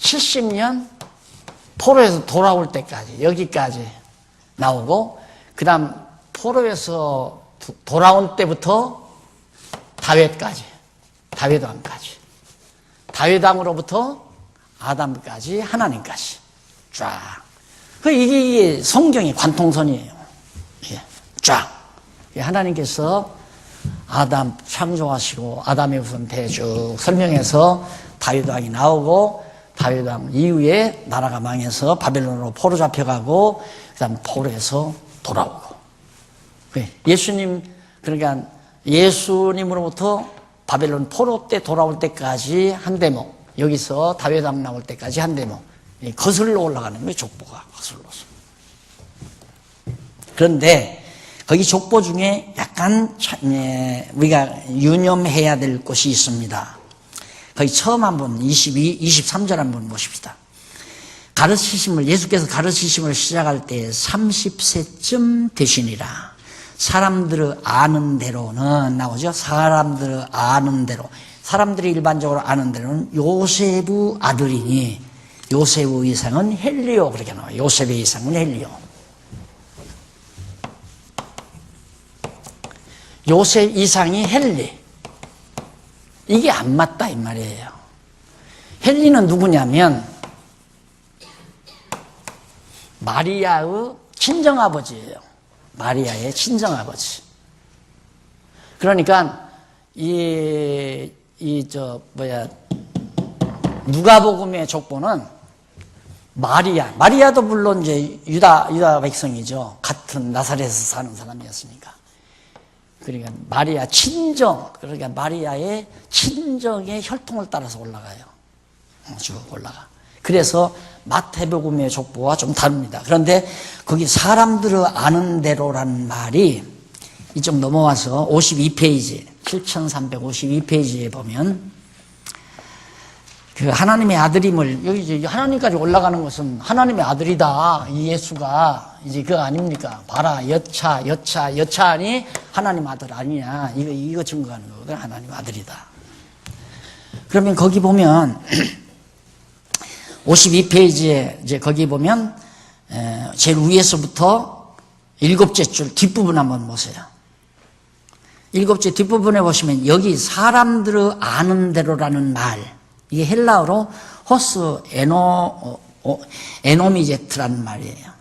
S1: 70년 포로에서 돌아올 때까지, 여기까지 나오고, 그 다음 포로에서 돌아온 때부터 다윗까지, 다윗왕까지, 다윗왕으로부터 아담까지, 하나님까지 쫙. 이게 성경의 관통선이에요. 쫙. 하나님께서 아담 창조하시고 아담의 후손 대쭉 설명해서 다윗왕이 나오고, 다윗왕 이후에 나라가 망해서 바벨론으로 포로 잡혀가고, 그 다음 포로에서 돌아오고. 예수님, 그러니까 예수님으로부터 바벨론 포로 때 돌아올 때까지 한 대목, 여기서 다윗왕 나올 때까지 한 대목, 거슬러 올라가는 거예요, 족보가. 거슬러서. 그런데 거기 족보 중에 약간 우리가 유념해야 될 것이 있습니다. 거기 처음 한번 23절 한번 보십시다. 예수께서 가르치심을 시작할 때 30세쯤 되시니라. 사람들을 아는 대로는 나오죠. 사람들을 아는 대로. 사람들이 일반적으로 아는 대로는 요셉의 아들이니, 요셉의 이상은 헬리오, 그렇게 나와요. 요셉의 이상은 헬리오. 요셉 이상이 헬리. 이게 안 맞다 이 말이에요. 헬리는 누구냐면 마리아의 친정아버지예요. 마리아의 친정아버지. 그러니까 누가복음의 족보는 마리아도 물론 이제 유다 백성이죠. 같은 나사렛에서 사는 사람이었으니까. 그러니까 마리아 친정, 그러니까 마리아의 친정의 혈통을 따라서 올라가요. 쭉 올라가. 그래서 마태복음의 족보와 좀 다릅니다. 그런데 거기 사람들을 아는 대로라는 말이 이쪽 넘어와서 52페이지, 7352페이지에 보면 그 하나님의 아들임을, 여기 이제 하나님까지 올라가는 것은 하나님의 아들이다. 이 예수가 이제 그거 아닙니까? 봐라, 여차하니 하나님 아들 아니냐. 이거 증거하는 거거든. 하나님 아들이다. 그러면 거기 보면 52페이지에 이제 거기 보면 제일 위에서부터 7째 줄 뒷부분 한번 보세요. 7째 뒷부분에 보시면 여기 사람들을 아는 대로라는 말, 이게 헬라어로 호스 에노미제트라는 말이에요.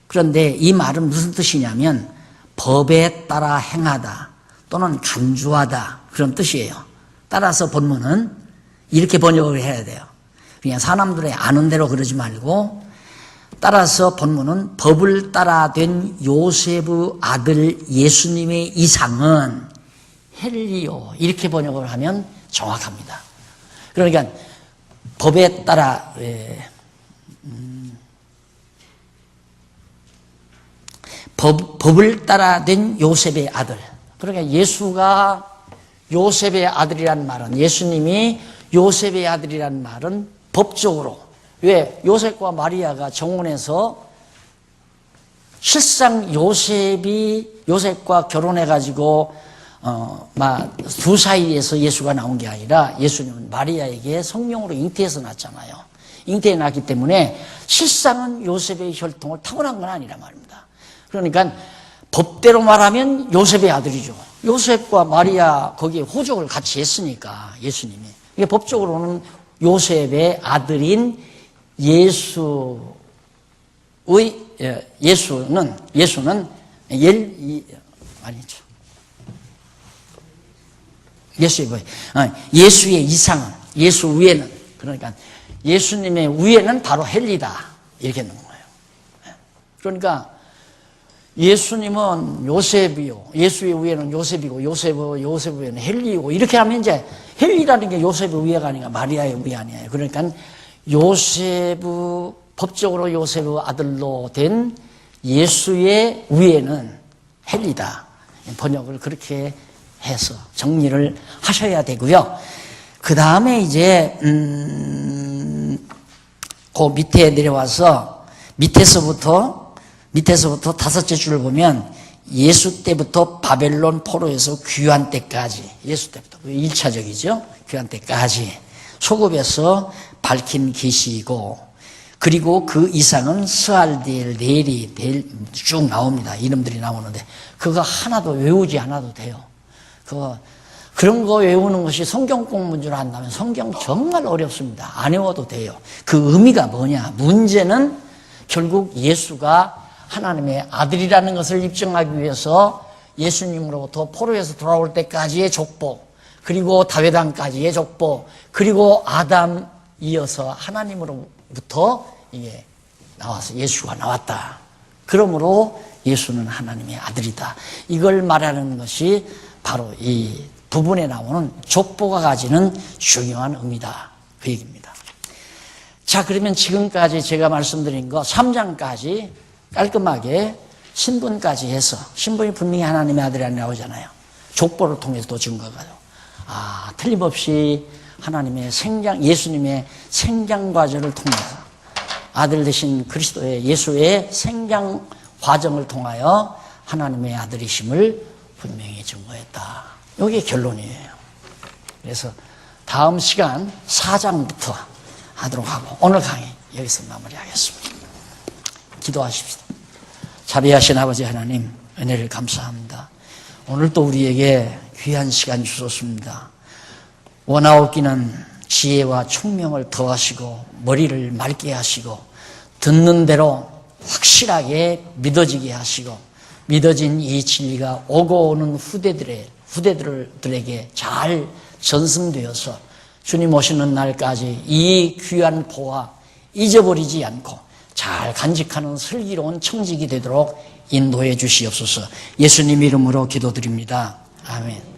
S1: 그런데 이 말은 무슨 뜻이냐면 법에 따라 행하다 또는 간주하다, 그런 뜻이에요. 따라서 본문은 이렇게 번역을 해야 돼요. 그냥 사람들의 아는 대로 그러지 말고, 따라서 본문은 법을 따라 된 요셉의 아들 예수님의 이상은 헬리오, 이렇게 번역을 하면 정확합니다. 그러니까 법에 따라 법을 따라 된 요셉의 아들, 그러니까 예수가 요셉의 아들이란 말은, 예수님이 요셉의 아들이란 말은 법적으로, 왜? 요셉과 마리아가 정혼해서 실상 요셉과 결혼해가지고 두 사이에서 예수가 나온 게 아니라 예수님은 마리아에게 성령으로 잉태해서 낳았잖아요. 잉태해 낳았기 때문에 실상은 요셉의 혈통을 타고난 건 아니란 말입니다. 그러니까 법대로 말하면 요셉의 아들이죠. 요셉과 마리아 거기에 호적을 같이 했으니까 예수님이. 이게 법적으로는 요셉의 아들인 예수는 아니죠. 예수의 이상은, 예수 위에는, 그러니까 예수님의 위에는 바로 헬리다 이렇게 놓은 거예요. 그러니까 예수님은 요셉이요, 예수의 위에는 요셉이고, 요셉 위에는 헬리이고, 이렇게 하면 이제 헬리라는 게 요셉의 위에가 아니라 마리아의 위 아니에요. 그러니까 법적으로 요셉의 아들로 된 예수의 위에는 헬리다. 번역을 그렇게 해서 정리를 하셔야 되고요. 그 다음에 이제 그 밑에 내려와서 밑에서부터 다섯째 줄을 보면 예수 때부터 바벨론 포로에서 귀환 때까지, 예수 때부터 1차적이죠. 귀환 때까지 소급해서 밝힌 계시이고, 그리고 그 이상은 스알디엘, 네리, 쭉 나옵니다. 이름들이 나오는데 그거 하나도 외우지 않아도 돼요. 그런 거 외우는 것이 성경 공부인 줄 안다면 성경 정말 어렵습니다. 안 외워도 돼요. 그 의미가 뭐냐? 문제는 결국 예수가 하나님의 아들이라는 것을 입증하기 위해서 예수님으로부터 포로에서 돌아올 때까지의 족보, 그리고 다윗왕까지의 족보, 그리고 아담 이어서 하나님으로부터 이게 나와서 예수가 나왔다. 그러므로 예수는 하나님의 아들이다. 이걸 말하는 것이 바로 이 부분에 나오는 족보가 가지는 중요한 의미다. 그 얘기입니다. 자, 그러면 지금까지 제가 말씀드린 거 3장까지 깔끔하게 신분까지 해서, 신분이 분명히 하나님의 아들이 나오잖아요. 족보를 통해서도 증거가 돼요. 틀림없이 하나님의 예수님의 생장 과정을 통해서, 아들 되신 그리스도의 예수의 생장 과정을 통하여 하나님의 아들이심을 분명히 증거했다. 이게 결론이에요. 그래서 다음 시간 4장부터 하도록 하고, 오늘 강의 여기서 마무리하겠습니다. 기도하십시다. 자비하신 아버지 하나님, 은혜를 감사합니다. 오늘 또 우리에게 귀한 시간 주셨습니다. 원하옵기는 지혜와 총명을 더하시고 머리를 맑게 하시고 듣는 대로 확실하게 믿어지게 하시고, 믿어진 이 진리가 오고 오는 후대들에게 잘 전승되어서 주님 오시는 날까지 이 귀한 보화 잊어버리지 않고 잘 간직하는 슬기로운 청직이 되도록 인도해 주시옵소서. 예수님 이름으로 기도드립니다. 아멘.